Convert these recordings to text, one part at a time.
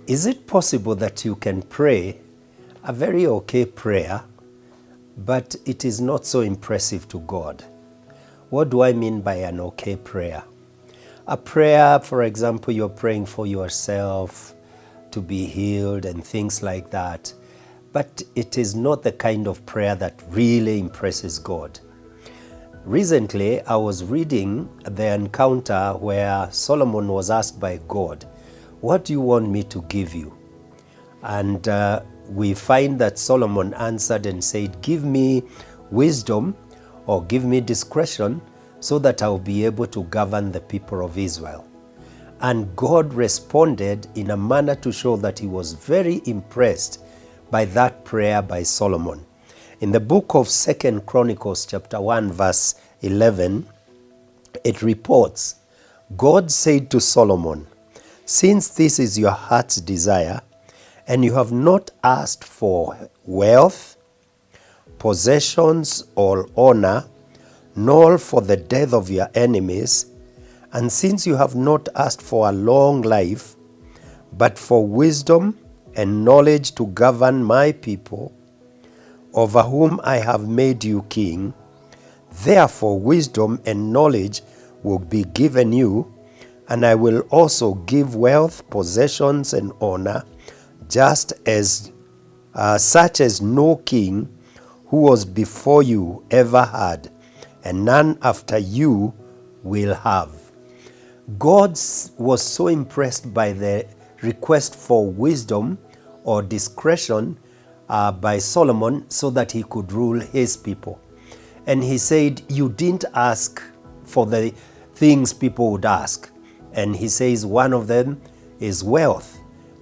Is it possible that you can pray a very okay prayer, but it is not so impressive to God? What do I mean by an okay prayer? A prayer, for example, you're praying for yourself to be healed and things like that, but it is not the kind of prayer that really impresses God. Recently, I was reading the encounter where Solomon was asked by God, "What do you want me to give you?" And we find that Solomon answered and said, "Give me wisdom or give me discretion so that I'll be able to govern the people of Israel." And God responded in a manner to show that he was very impressed by that prayer by Solomon. In the book of 2 Chronicles chapter 1 verse 11, it reports, God said to Solomon, "Since this is your heart's desire, and you have not asked for wealth, possessions, or honor, nor for the death of your enemies, and since you have not asked for a long life, but for wisdom and knowledge to govern my people, over whom I have made you king, therefore wisdom and knowledge will be given you, and I will also give wealth, possessions, and honor, just as such as no king who was before you ever had, and none after you will have." God was so impressed by the request for wisdom or discretion by Solomon so that he could rule his people. And he said, "You didn't ask for the things people would ask." And he says one of them is wealth.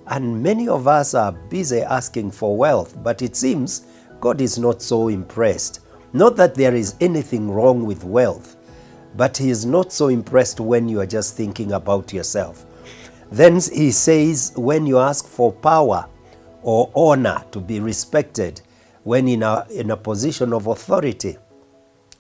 And many of us are busy asking for wealth, but it seems God is not so impressed. Not that there is anything wrong with wealth, but he is not so impressed when you are just thinking about yourself. Then he says, when you ask for power or honor to be respected, when in a position of authority,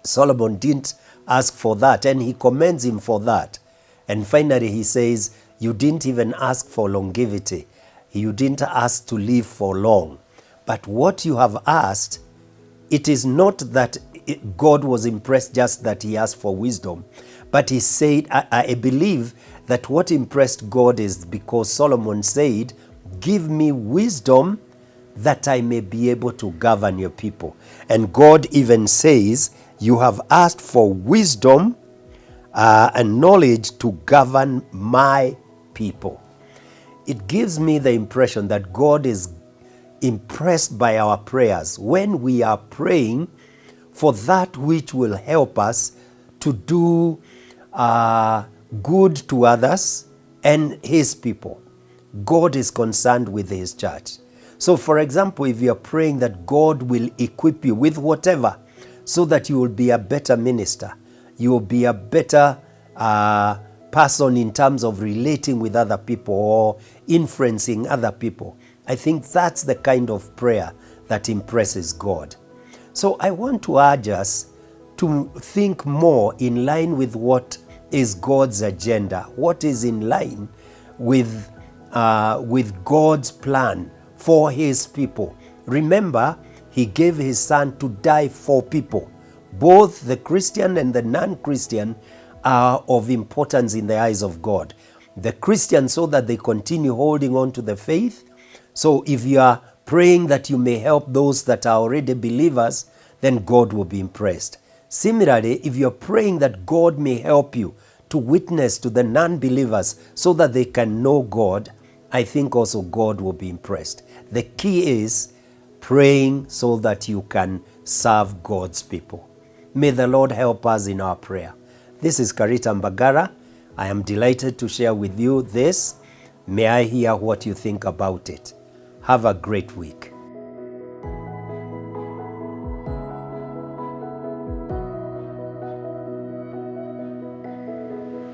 Solomon didn't ask for that, and he commends him for that. And finally he says, you didn't even ask for longevity. You didn't ask to live for long. But what you have asked, it is not that God was impressed just that he asked for wisdom, but he said, I believe that what impressed God is because Solomon said, "Give me wisdom that I may be able to govern your people." And God even says, "You have asked for wisdom and knowledge to govern my people." It gives me the impression that God is impressed by our prayers when we are praying for that which will help us to do good to others and his people. God is concerned with his church. So for example, if you're praying that God will equip you with whatever so that you will be a better minister, you will be a better person in terms of relating with other people or influencing other people, I think that's the kind of prayer that impresses God. So I want to urge us to think more in line with what is God's agenda, what is in line with God's plan for his people. Remember, he gave his son to die for people. Both the Christian and the non-Christian are of importance in the eyes of God. The Christian so that they continue holding on to the faith. So if you are praying that you may help those that are already believers, then God will be impressed. Similarly, if you're praying that God may help you to witness to the non-believers so that they can know God, I think also God will be impressed. The key is praying so that you can serve God's people. May the Lord help us in our prayer. This is Karita Mbagara. I am delighted to share with you this. May I hear what you think about it. Have a great week.